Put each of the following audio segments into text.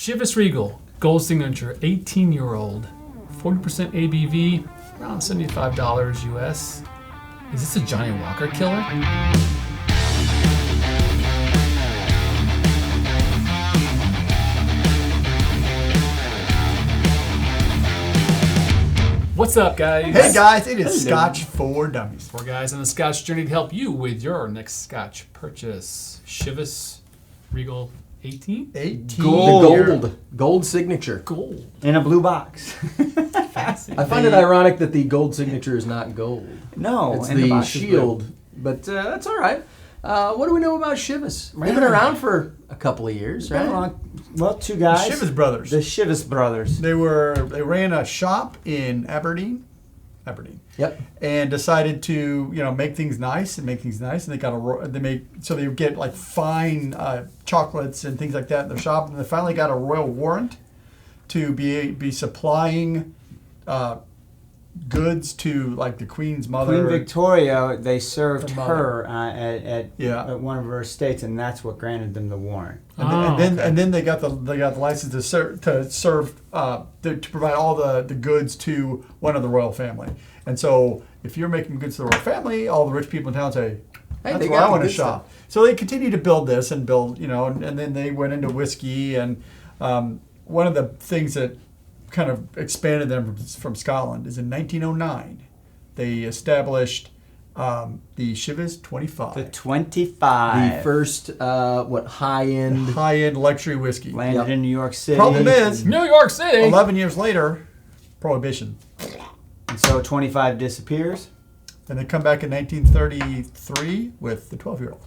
Chivas Regal, Gold Signature, 18-year-old, 40% ABV, around $75 US. Is this a Johnnie Walker killer? What's up, guys? Hey guys, it is Scotch for Dummies. Four guys on the Scotch journey to help you with your next Scotch purchase. Chivas Regal 18? 18. Gold signature. Gold. In a blue box. Fancy. I find it ironic that the gold signature is not gold. No, It's and the box is shield, but that's all right. What do we know about Chivas? They've been around for a couple of years, blue. right? Well, two guys. The Chivas brothers. The Chivas brothers. They ran a shop in Aberdeen, Yep. and decided to make things nice, and they get like fine chocolates and things like that in their shop, and they finally got a royal warrant to be supplying goods to like the Queen's mother. Queen Victoria, they served The her at Yeah. one of her estates, and that's what granted them the warrant. And then they got the license to provide all the goods to one of the royal family. And so if you're making goods to the royal family, all the rich people in town say, Hey, that's they where got I want the to good shop. stuff. So they continue to build this and and then they went into whiskey, and one of the things that kind of expanded them from Scotland is in 1909 they established the Chivas 25. The 25. The first, high-end... high-end luxury whiskey. Landed in New York City. Problem is, New York City. 11 years later, Prohibition. And so 25 disappears. And they come back in 1933 with the 12-year-old.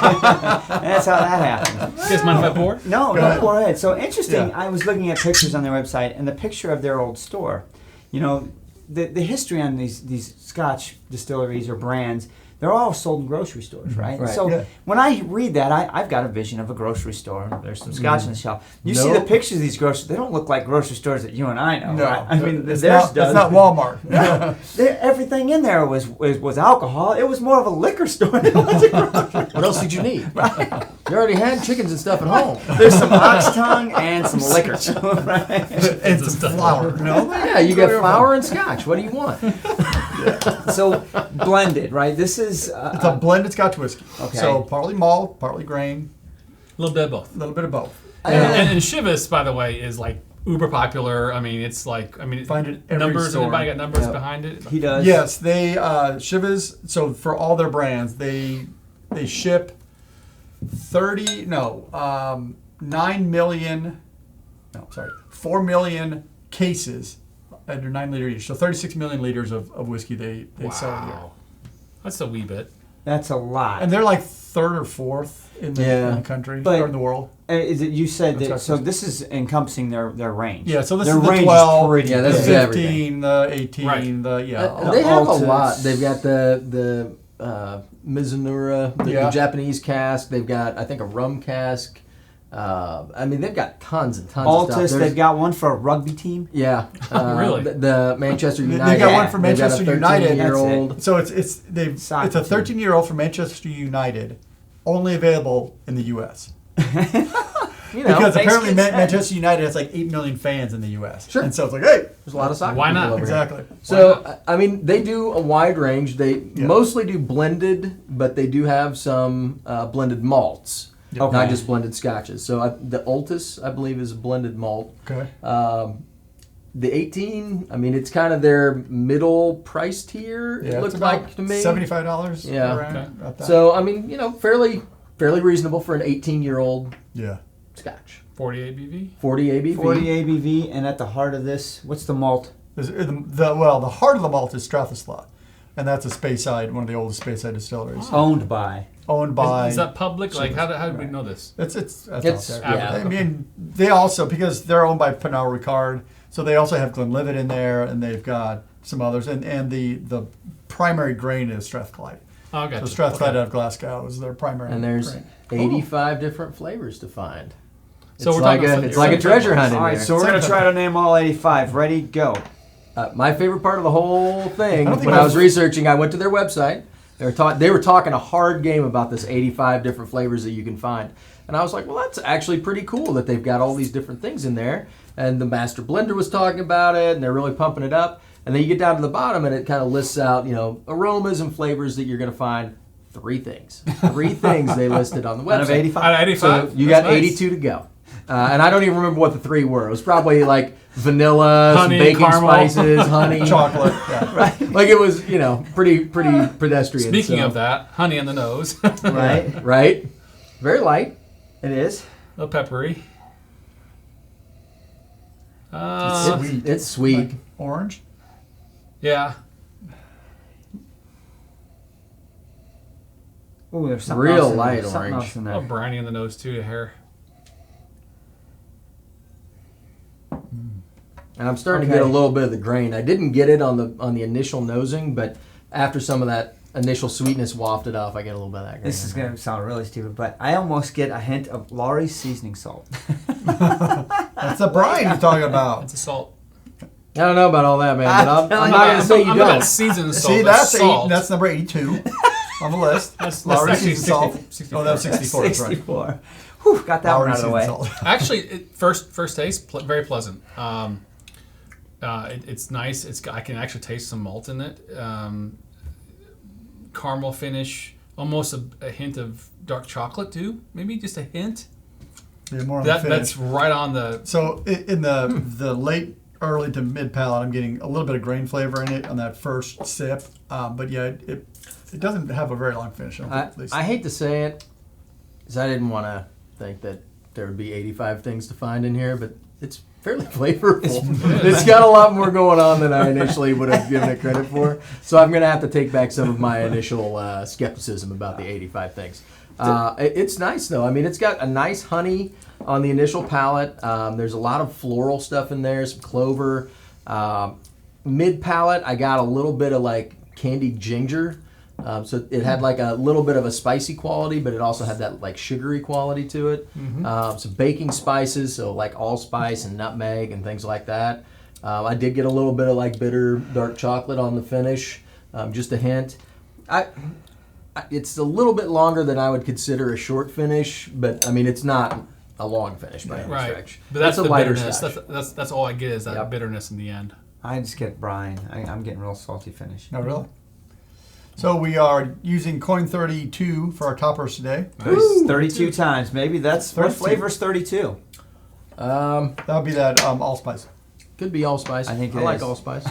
That's how that happened. You guys mind if I pour? No, Go ahead. go ahead. So interesting. Yeah. I was looking at pictures on their website, and the picture of their old store. The history on these Scotch distilleries or brands, they're all sold in grocery stores, right? Right. So Yeah. when I read that, I've got a vision of a grocery store. There's some Scotch on the shelf. You see Nope. the pictures of these groceries; they don't look like grocery stores that you and I know. No, right? I mean, it's theirs not, does. it's not Walmart. No, everything in there was alcohol. It was more of a liquor store than it was a grocery store. What else did you need? You already had chickens and stuff at home. There's some ox tongue and some liquor, right? And some flour. Yeah, you got flour and scotch. What do you want? So blended, right? This is It's a blended Scotch whiskey. Okay. So partly malt, partly grain, A little bit of both. a little bit of both. And Chivas, by the way, is like uber popular. I mean, it's like, Find it every numbers. store. Anybody got numbers Yep. behind it? he does. Yes, they Chivas. So for all their brands, they ship 4 million cases under 9 liter each. So 36 million liters of whiskey they sell a year. Wow. That's a wee bit. That's a lot. And they're like third or fourth in the country But- or in the world. Is it, you said That's that, right. so this is encompassing their range. Yeah, so this their is the range 12, is pretty Yeah, the this is big. everything. 15, the 18, Right. They have a Altus. lot. They've got the Mizunara, the Yeah. Japanese cask. They've got, I think, a rum cask. I mean, they've got tons and tons of stuff. Altus, There's- they've got one for a rugby team. Yeah. Really? The Manchester They United. got one for They've got a Manchester United. 13-year-old. So it's Soccer a 13-year-old from Manchester United, only available in the U.S. You know, Because makes apparently good sense. Manchester United has like 8 million fans in the U.S. Sure. And so it's like, hey, there's a lot of soccer Why people not? over here. exactly. So, I mean, they do a wide range. They mostly do blended, but they do have some blended malts, Okay. not just blended scotches. So the Altus, I believe, is a blended malt. Okay. The 18, I mean, it's kind of their middle price tier, Yeah, it looks it's about like to me. $75. Yeah. around Okay. about that. So, I mean, fairly reasonable for an 18-year-old yeah. scotch. 40 ABV? 40 ABV. 40 ABV, and at the heart of this, what's the malt? The heart of the malt is Strathesla, and that's a Speyside, one of the oldest Speyside distilleries, Owned by. owned by. Is that public? Like, Chivas. how did we know this? That's It's- out there. yeah. I mean, they also, because they're owned by Pernod Ricard, so they also have Glenlivet in there, and they've got some others, and the primary grain is Strathclyde. Oh, gotcha. So Strathclyde Okay. out of Glasgow is their primary And there's grain. 85 different flavors to find. So it's we're like talking- it's like a treasure hunt in All right, there. so we're going to try to name all 85. Ready, go. My favorite part of the whole thing, I don't think when my- I was researching, I went to their website. They were talking a hard game about this 85 different flavors that you can find. And I was like, well, that's actually pretty cool that they've got all these different things in there. And the master blender was talking about it, and they're really pumping it up. And then you get down to the bottom, and it kind of lists out, aromas and flavors that you're going to find. 3 things. 3 things they listed on the website. Out of 85? Out of 85. So you got 82 to go. And I don't even remember what the 3 were. It was probably like vanilla, Honey, some baking caramel. spices, honey. Chocolate. Yeah. Right. Like it was, pretty pedestrian. Speaking so. of that, honey on the nose. Right? Right? Very light. It is. A little peppery. Sweet. It's sweet. Like orange. Yeah. Ooh, there's something Real else in light there. Something orange. else in A there. little briny on the nose too, hair. And I'm starting to get a little bit of the grain. I didn't get it on the initial nosing, but after some of that initial sweetness wafted off, I get a little bit of that grain. This is going to sound really stupid, but I almost get a hint of Laurie's seasoning salt. That's the brine you're talking about. It's a salt. I don't know about all that, man, but I'm not going to say you I'm don't. not seasoned salt. See, that's that's salt. that's number 82 on the list. That's Laurie's actually seasoned salt. 64. Oh, that's 64. That's right. 64. Whew, got that one out of the way. Laurie's seasoned salt. Actually, first taste, very pleasant. It's nice. I can actually taste some malt in it. Caramel finish, almost a hint of dark chocolate too. Maybe just a hint. Yeah, more on the finish. That's right on the. So in the late, early to mid palate, I'm getting a little bit of grain flavor in it on that first sip. But yeah, it doesn't have a very long finish. At least. I hate to say it, because I didn't want to think that there would be 85 things to find in here, but it's fairly flavorful. It's got a lot more going on than I initially would have given it credit for. So I'm going to have to take back some of my initial skepticism about the 85 things. It's nice, though. I mean, it's got a nice honey on the initial palate. There's a lot of floral stuff in there, some clover. Mid palate, I got a little bit of like candied ginger. So it had like a little bit of a spicy quality, but it also had that like sugary quality to it. Some baking spices, so like allspice and nutmeg and things like that. I did get a little bit of like bitter dark chocolate on the finish, just a hint. It's a little bit longer than I would consider a short finish, but I mean it's not a long finish by any stretch. But that's a the lighter bitterness. Scotch. That's all I get is that bitterness in the end. I just get brine. I'm getting real salty finish. No, really. So we are using coin 32 for our toppers today. Nice. 32 times. Maybe that's 32. what flavor's 32. That would be that allspice. Could be allspice. I think I it like is. allspice.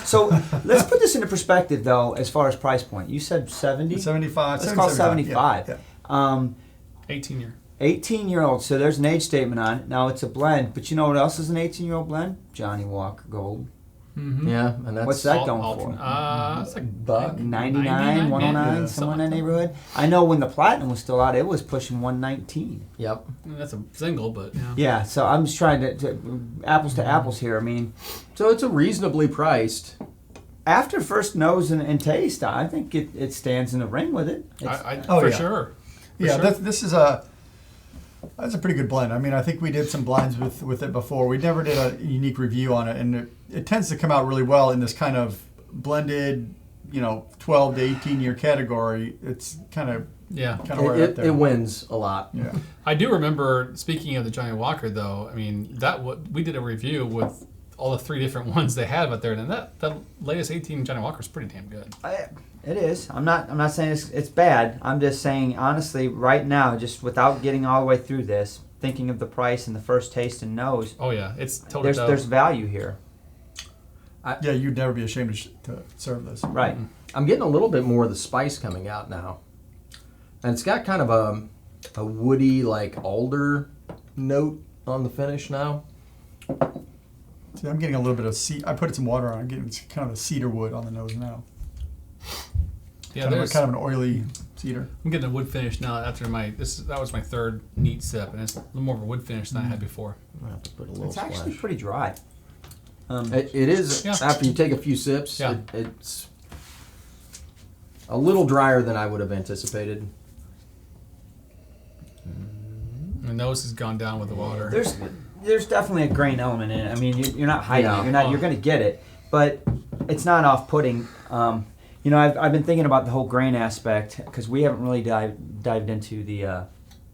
So let's put this into perspective, though, as far as price point. You said 70? 75. Let's call it 75. Yeah. 18-year. 18-year-old. So there's an age statement on it. Now it's a blend. But you know what else is an 18-year-old blend? Johnnie Walker Gold. Mm-hmm. Yeah, and that's What's that going for? It's like buck. 99, 109, yeah, somewhere in that like that. neighborhood. I know when the Platinum was still out, it was pushing 119. Yep. That's a single, but yeah. Yeah, so I'm just trying to apples to apples here. I mean, So it's a reasonably priced. after first nose and taste, I think it stands in the ring with it. It's- For sure. Yeah, sure. this is that's a pretty good blend. I mean, I think we did some blinds with it before. We never did a unique review on it, and it tends to come out really well in this kind of blended, 12 to 18 year category. It's kind of Yeah. right up there. It wins a lot. Yeah. I do remember, speaking of the Johnnie Walker, though, I mean, we did a review with all the 3 different ones they had out there, and that latest 18 Johnnie Walker is pretty damn good. It is. I'm not saying it's bad. I'm just saying, honestly, right now, just without getting all the way through this, thinking of the price and the first taste and nose, Oh, yeah. It's totally there's value here. Yeah, you'd never be ashamed to serve this. Right. I'm getting a little bit more of the spice coming out now. And it's got kind of a woody, like alder note on the finish now. See, I'm getting a little bit of I put some water on. I'm getting kind of a cedar wood on the nose now. Yeah, kind of an oily cedar. I'm getting a wood finish now after that was my 3rd neat sip, and it's a little more of a wood finish than I had before. I'm gonna have to put a little It's actually splash. pretty dry. It is, Yeah. after you take a few sips, Yeah. it's a little drier than I would have anticipated. My nose has gone down with the water. There's definitely a grain element in it. I mean, you're not hiding Yeah. it. You're going to get it, but it's not off-putting. I've been thinking about the whole grain aspect because we haven't really dived into the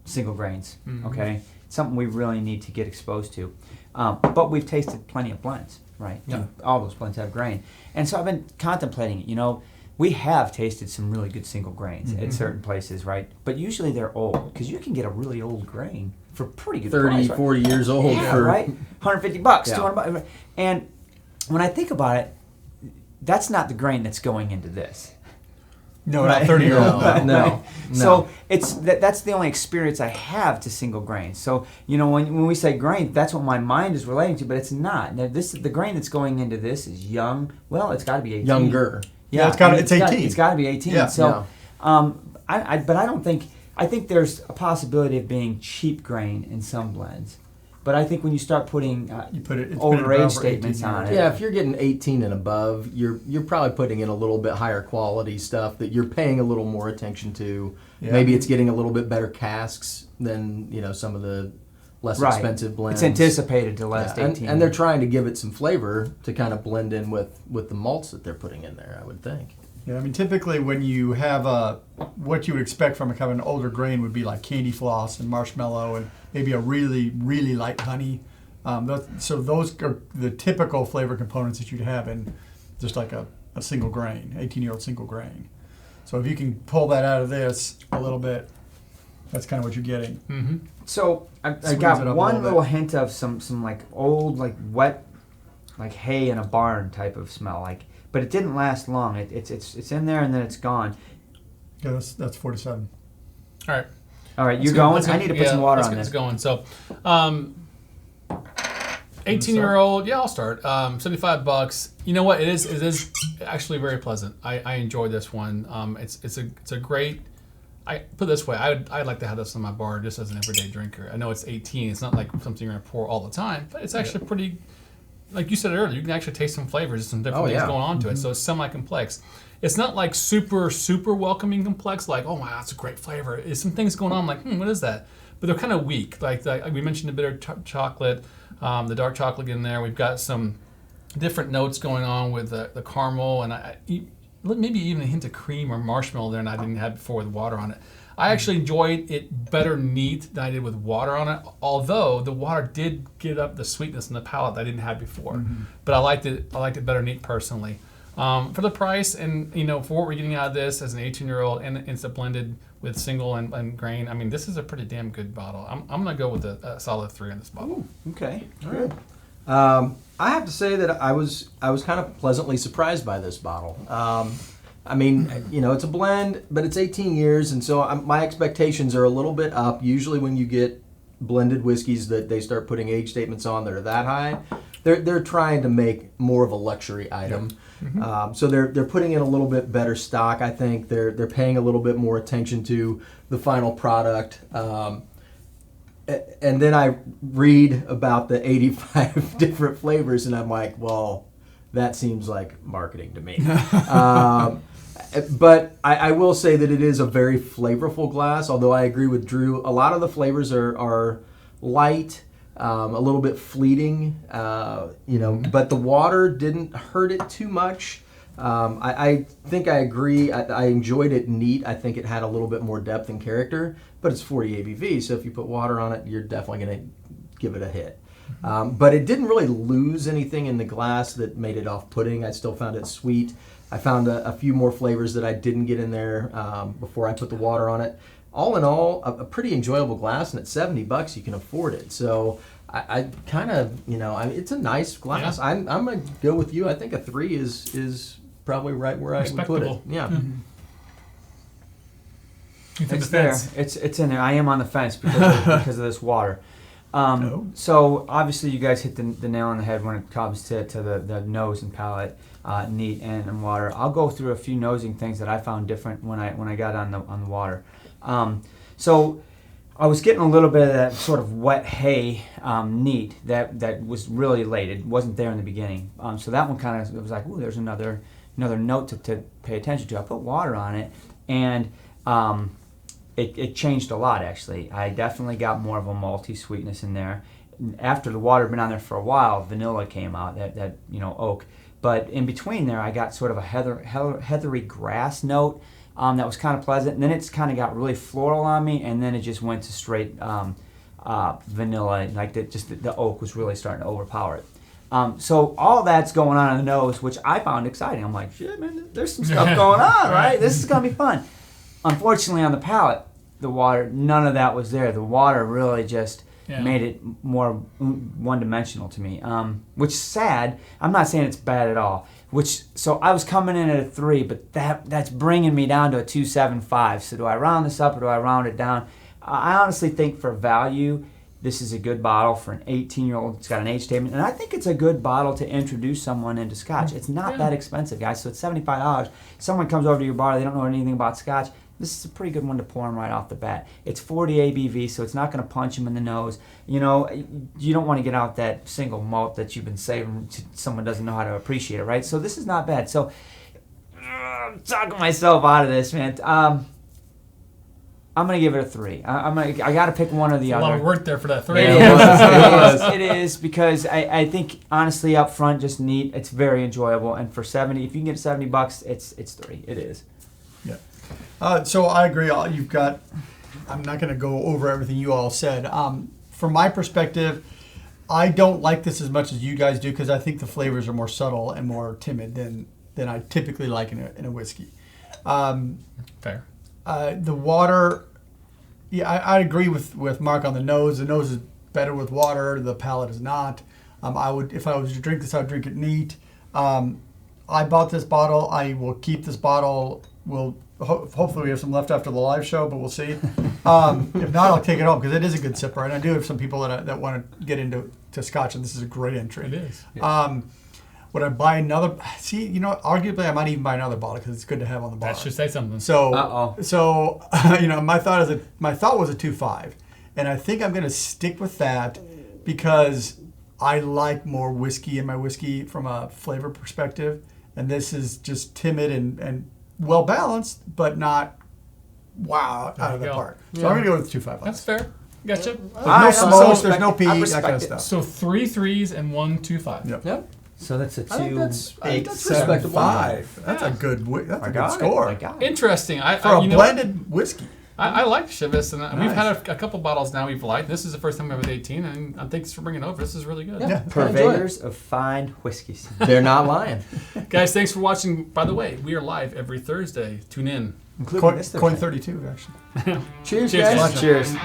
single grains. Mhm. Okay, it's something we really need to get exposed to. But we've tasted plenty of blends, right? Yeah. All those blends have grain, and so I've been contemplating it. We have tasted some really good single grains at certain places, right? But usually they're old because you can get a really old grain for pretty good 30, price, right? 40 years old Yeah, for right? $150, Yeah. $200. And when I think about it, that's not the grain that's going into this. No, Right. not 30-year-old. No. No. So that's the only experience I have to single grain. So when we say grain, that's what my mind is relating to, but it's not. Now, the grain that's going into this is young. Well, it's got to be 18. younger. Yeah, it's 18. It's got to be 18. Yeah. So, but I don't think. I think there's a possibility of being cheap grain in some blends, but I think when you start putting You put it. It's older been around age for statements 18 on years. it. Yeah, if you're getting 18 and above, you're probably putting in a little bit higher quality stuff that you're paying a little more attention to. Yeah. Maybe it's getting a little bit better casks than some of the less Right. expensive blends. It's anticipated to last Yeah, 18. and they're trying to give it some flavor to kind of blend in with the malts that they're putting in there, I would think. Yeah, I mean, typically when you have what you would expect from a kind of an older grain would be like candy floss and marshmallow and maybe a really, really light honey. So those are the typical flavor components that you'd have in just like a single grain, 18-year-old single grain. So if you can pull that out of this a little bit, that's kind of what you're getting. Mm-hmm. So I Squeeze it got up a one little little bit. hint of some like old like wet like hay in a barn type of smell but it didn't last long. It's in there and then it's gone. Yeah, that's 47. All right. All right, Let's you're go- going. let's I go- need to put some water let's on get this. this going. So, 18-year-old, yeah, I'll start. $75. You know what? It is actually very pleasant. I enjoy this one. It's a great. I put it this way. I'd like to have this on my bar just as an everyday drinker. I know it's 18. It's not like something you're gonna pour all the time, but it's actually pretty. Like you said earlier, you can actually taste some flavors, some different things going on to it. So it's semi-complex. It's not like super, super welcoming complex, like, oh wow, that's a great flavor. It's some things going on, like, what is that? But they're kind of weak. Like we mentioned the bitter chocolate, the dark chocolate in there. We've got some different notes going on with the caramel, and maybe even a hint of cream or marshmallow there, and I didn't have before with water on it. I actually enjoyed it better neat than I did with water on it, although the water did get up the sweetness in the palate that I didn't have before. But I liked it better neat personally. For the price and for what we're getting out of this as an 18-year-old, and it's a blended with single and grain, I mean, this is a pretty damn good bottle. I'm going to go with a solid 3 on this bottle. Ooh, okay. All right. I have to say that I was kind of pleasantly surprised by this bottle. I mean, it's a blend, but it's 18 years, and so my expectations are a little bit up. Usually when you get blended whiskeys that they start putting age statements on that are that high, they're trying to make more of a luxury item. So they're putting in a little bit better stock. I think they're paying a little bit more attention to the final product. And then I read about the 85 different flavors, and I'm like, well, that seems like marketing to me. But I will say that it is a very flavorful glass, although I agree with Drew. A lot of the flavors are light, a little bit fleeting, but the water didn't hurt it too much. I think I agree. I enjoyed it neat. I think it had a little bit more depth and character, but it's 40 ABV, so if you put water on it, you're definitely going to give it a hit. But it didn't really lose anything in the glass that made it off-putting. I still found it sweet. I found a few more flavors that I didn't get in there before I put the water on it. All in all, a pretty enjoyable glass, and at $70 you can afford it. So I kind of, it's a nice glass. Yeah. I'm going to go with you. I think a 3 is probably right where I would put it. Respectable. Yeah. You think It's the there. fence? It's in there. I am on the fence because of this water. So obviously you guys hit the nail on the head when it comes to the nose and palate, neat and water. I'll go through a few nosing things that I found different when I got on the water. So I was getting a little bit of that sort of wet hay neat that was really late. It wasn't there in the beginning. So that one kind of, it was like, ooh, there's another note to pay attention to. I put water on it, and it changed a lot, actually. I definitely got more of a malty sweetness in there. After the water had been on there for a while, vanilla came out, that oak. But in between there, I got sort of a heathery grass note that was kind of pleasant. And then it's kind of got really floral on me, and then it just went to straight vanilla. Like the oak was really starting to overpower it. So all that's going on in the nose, which I found exciting. I'm like, shit, man, there's some stuff going on, right? This is going to be fun. Unfortunately, on the palate, the water, none of that was there. The water really just made it more one-dimensional to me, which is sad. I'm not saying it's bad at all. So I was coming in at a 3, but that's bringing me down to a 2.75. So do I round this up or do I round it down? I honestly think for value, this is a good bottle for an 18-year-old. It's got an age statement, and I think it's a good bottle to introduce someone into Scotch. It's not that expensive, guys. So it's $75. Someone comes over to your bar, they don't know anything about Scotch. This is a pretty good one to pour them right off the bat. It's 40 ABV, so it's not going to punch them in the nose. You know, you don't want to get out that single malt that you've been saving. Someone doesn't know how to appreciate it, right? So this is not bad. So I'm talking myself out of this, man. I'm gonna give it a 3. I got to pick one or the other. A lot of work there for that 3. It is because I think honestly up front just neat. It's very enjoyable, and for 70, if you can get $70, it's 3. It is. Yeah. So I agree. You've got. I'm not going to go over everything you all said. From my perspective, I don't like this as much as you guys do because I think the flavors are more subtle and more timid than I typically like in a whiskey. Fair. The water, I agree with Mark on the nose. The nose is better with water. The palate is not. If I was to drink this, I would drink it neat. I bought this bottle. I will keep this bottle. Hopefully we have some left after the live show, but we'll see. If not, I'll take it home because it is a good sipper, and I do have some people that want to get into Scotch, and this is a great entry. It is. Yeah. Would I buy another? See, arguably I might even buy another bottle because it's good to have on the bar. That should say something. So, my thought was a 2.5, and I think I'm going to stick with that because I like more whiskey in my whiskey from a flavor perspective, and this is just timid and well balanced, but not out of the park. So I'm going to go with 2.5. That's fair. Gotcha. There's no smokes, there's no pee, that kind of stuff. So 3 3s and 1 2.5. Yep. So that's a 2.8. That's respectable. 5. That's a good. That's a good score. Interesting. For a blended whiskey. I like Chivas, and we've had a couple bottles now we've liked. This is the first time I've had 18, and thanks for bringing it over. This is really good. Yeah. Purveyors of fine whiskeys. They're not lying. Guys, thanks for watching. By the way, we are live every Thursday. Tune in. Coin 32, actually. Cheers, Cheers. guys. Cheers.